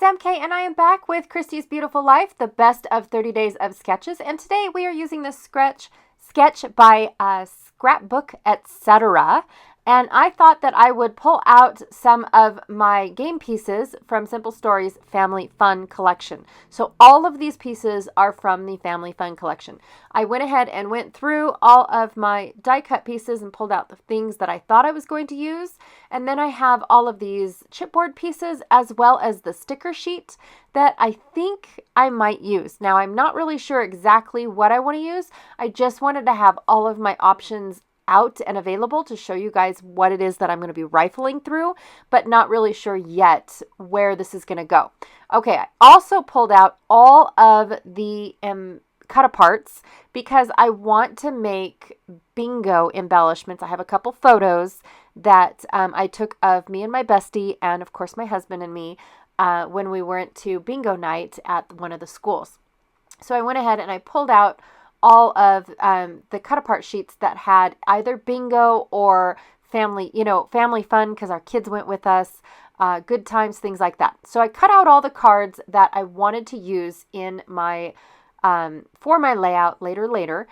MK, and I am back with Christy's Beautiful Life, the best of 30 days of sketches. And today we are using this sketch by Scrapbook, etc. And I thought that I would pull out some of my game pieces from Simple Stories Family Fun Collection. So all of these pieces are from the Family Fun Collection. I went ahead and went through all of my die cut pieces and pulled out the things that I thought I was going to use. And then I have all of these chipboard pieces as well as the sticker sheet that I think I might use. Now, I'm not really sure exactly what I want to use. I just wanted to have all of my options out and available to show you guys what it is that I'm going to be rifling through, but not really sure yet where this is going to go. Okay, I also pulled out all of the cut aparts because I want to make bingo embellishments. I have a couple photos that I took of me and my bestie, and of course my husband and me when we went to bingo night at one of the schools. So I went ahead and I pulled out all of the cut apart sheets that had either bingo or family fun because our kids went with us, good times, things like that. So I cut out all the cards that I wanted to use in my for my layout later.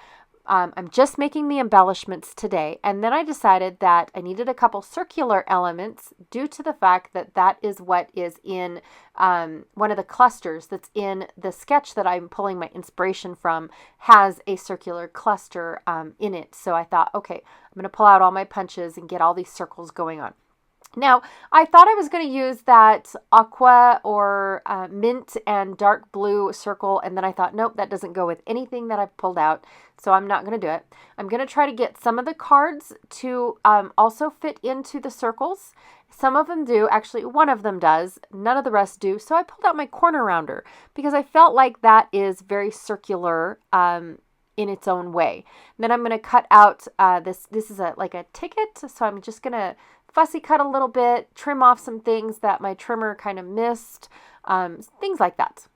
I'm just making the embellishments today, and then I decided that I needed a couple circular elements due to the fact that that is what is in one of the clusters that's in the sketch that I'm pulling my inspiration from has a circular cluster in it. So I thought, okay, I'm going to pull out all my punches and get all these circles going on. Now, I thought I was going to use that aqua or mint and dark blue circle, and then I thought, nope, that doesn't go with anything that I've pulled out, so I'm not going to do it. I'm going to try to get some of the cards to also fit into the circles. Some of them do. Actually, one of them does. None of the rest do. So I pulled out my corner rounder because I felt like that is very circular in its own way. Then I'm going to cut out this is like a ticket, so I'm just going to fussy cut a little bit, trim off some things that my trimmer kind of missed, things like that.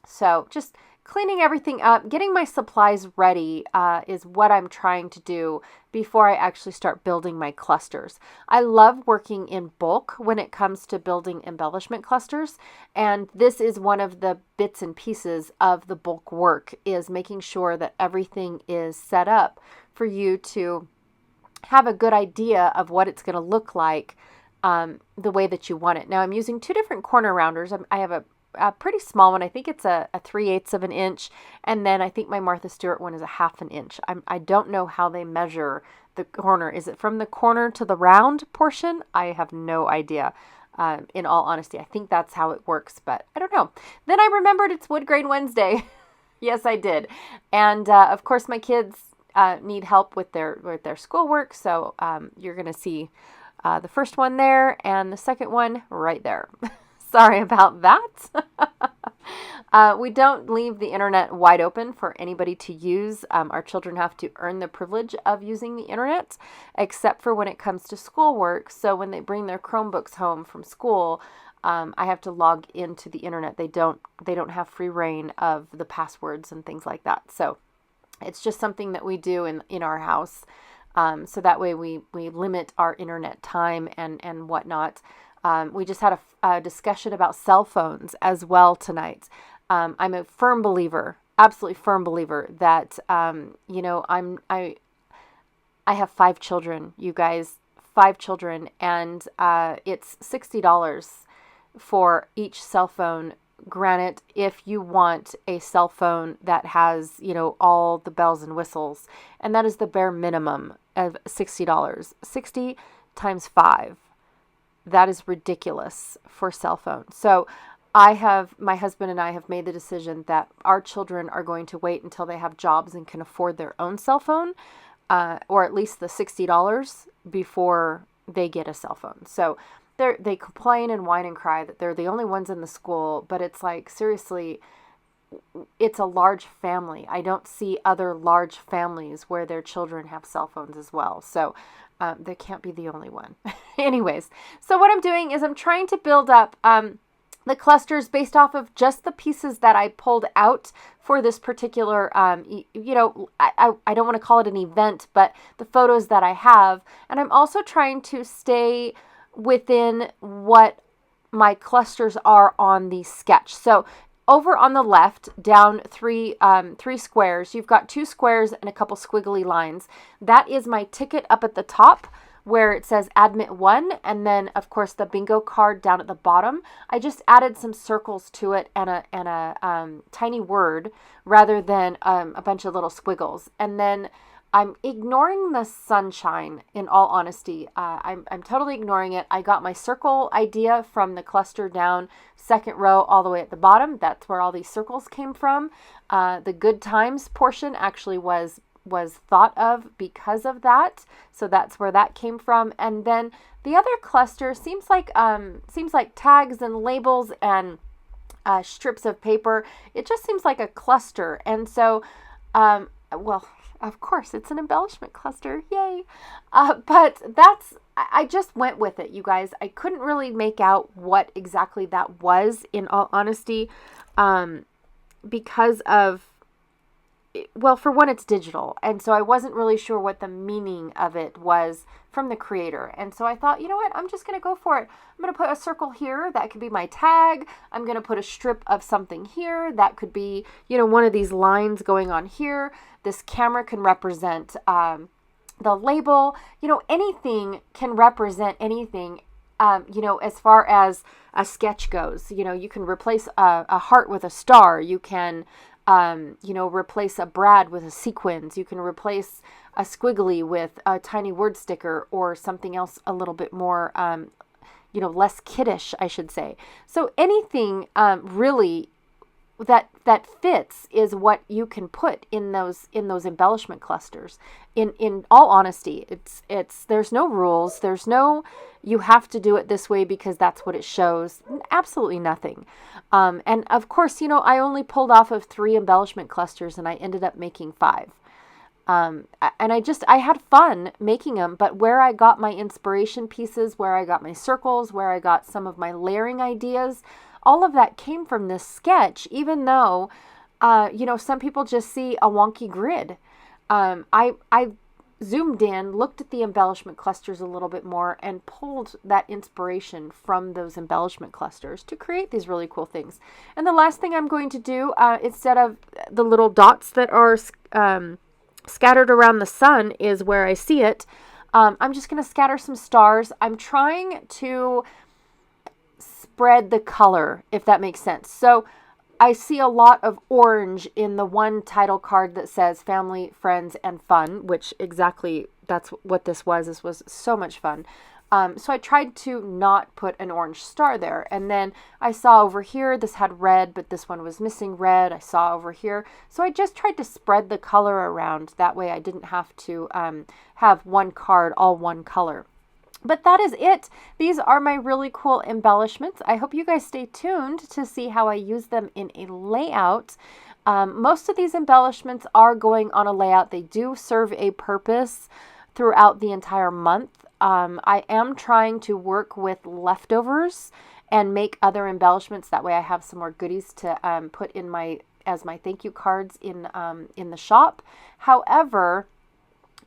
So just cleaning everything up, getting my supplies ready is what I'm trying to do before I actually start building my clusters. I love working in bulk when it comes to building embellishment clusters, and this is one of the bits and pieces of the bulk work, is making sure that everything is set up for you to have a good idea of what it's going to look like the way that you want it. Now I'm using two different corner rounders. I have a pretty small one. I think it's a 3/8 of an inch. And then I think my Martha Stewart one is a 1/2 inch. I don't know how they measure the corner. Is it from the corner to the round portion? I have no idea. In all honesty, I think that's how it works, but I don't know. Then I remembered it's Wood Grain Wednesday. Yes, I did. And of course my kids need help with their schoolwork, so you're going to see the first one there and the second one right there. Sorry about that. We don't leave the internet wide open for anybody to use. Our children have to earn the privilege of using the internet, except for when it comes to schoolwork. So when they bring their Chromebooks home from school, I have to log into the internet. They don't have free reign of the passwords and things like that. So it's just something that we do in our house. So that way we limit our internet time and whatnot. We just had a discussion about cell phones as well tonight. I'm a firm believer, absolutely firm believer that, I have 5 children, you guys, 5 children, and it's $60 for each cell phone. Granted, if you want a cell phone that has, all the bells and whistles, and that is the bare minimum of $60. 60 times 5. That is ridiculous for cell phones. So my husband and I have made the decision that our children are going to wait until they have jobs and can afford their own cell phone, or at least the $60 before they get a cell phone. So they complain and whine and cry that they're the only ones in the school, but it's like, seriously, it's a large family. I don't see other large families where their children have cell phones as well. So they can't be the only one. Anyways, so what I'm doing is I'm trying to build up the clusters based off of just the pieces that I pulled out for this particular, I don't want to call it an event, but the photos that I have. And I'm also trying to stay within what my clusters are on the sketch. So over on the left, down three squares, you've got 2 squares and a couple squiggly lines. That is my ticket up at the top where it says admit 1, and then of course the bingo card down at the bottom. I just added some circles to it and a tiny word rather than a bunch of little squiggles. And then I'm ignoring the sunshine, in all honesty. I'm totally ignoring it. I got my circle idea from the cluster down 2nd row all the way at the bottom. That's where all these circles came from. The good times portion actually was thought of because of that. So that's where that came from. And then the other cluster seems like tags and labels and strips of paper. It just seems like a cluster. And so, well, of course, it's an embellishment cluster. Yay. But I just went with it, you guys. I couldn't really make out what exactly that was, in all honesty, because of, well, for one, it's digital. And so I wasn't really sure what the meaning of it was from the creator. And so I thought, you know what, I'm just going to go for it. I'm going to put a circle here. That could be my tag. I'm going to put a strip of something here. That could be, one of these lines going on here. This camera can represent the label. Anything can represent anything. As far as a sketch goes, you can replace a heart with a star. You can replace a brad with a sequins. You can replace a squiggly with a tiny word sticker or something else a little bit more, less kiddish, I should say. So anything really that fits is what you can put in those embellishment clusters. In all honesty, it's there's no rules. There's no you have to do it this way because that's what it shows. Absolutely nothing. And of course, I only pulled off of 3 embellishment clusters and I ended up making 5. And I had fun making them, but where I got my inspiration pieces, where I got my circles, where I got some of my layering ideas, all of that came from this sketch, even though, some people just see a wonky grid. I zoomed in, looked at the embellishment clusters a little bit more, and pulled that inspiration from those embellishment clusters to create these really cool things. And the last thing I'm going to do, instead of the little dots that are scattered around the sun is where I see it, I'm just going to scatter some stars. I'm trying to spread the color, if that makes sense. So I see a lot of orange in the one title card that says family, friends, and fun, which exactly that's what this was. This was so much fun. So I tried to not put an orange star there. And then I saw over here, this had red, but this one was missing red. I saw over here. So I just tried to spread the color around. That way I didn't have to have one card, all one color. But that is it. These are my really cool embellishments. I hope you guys stay tuned to see how I use them in a layout. Most of these embellishments are going on a layout. They do serve a purpose throughout the entire month. I am trying to work with leftovers and make other embellishments. That way I have some more goodies to put in as my thank you cards in the shop. However,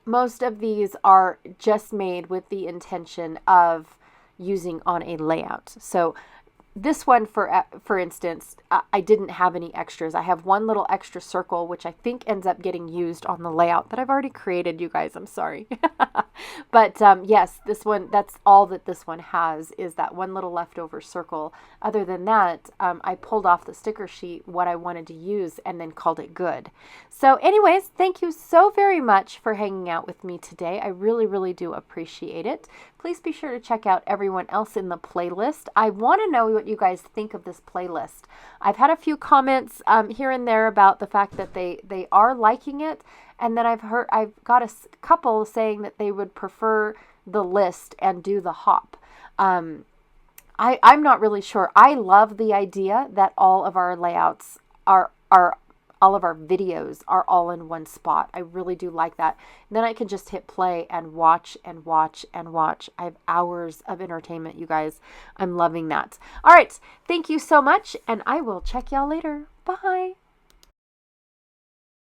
most of these are just made with the intention of using on a layout. So this one, for instance, I didn't have any extras. I have one little extra circle, which I think ends up getting used on the layout that I've already created, you guys. I'm sorry. But yes, this one, that's all that this one has, is that one little leftover circle. Other than that, I pulled off the sticker sheet what I wanted to use and then called it good. So anyways, thank you so very much for hanging out with me today. I really, really do appreciate it. Please be sure to check out everyone else in the playlist. I want to know what you guys think of this playlist. I've had a few comments here and there about the fact that they are liking it, and then I've got a couple saying that they would prefer the list and do the hop. I'm not really sure. I love the idea that all of our layouts are all of our videos are all in one spot. I really do like that. And then I can just hit play and watch and watch and watch. I have hours of entertainment, you guys. I'm loving that. All right. Thank you so much, and I will check y'all later. Bye.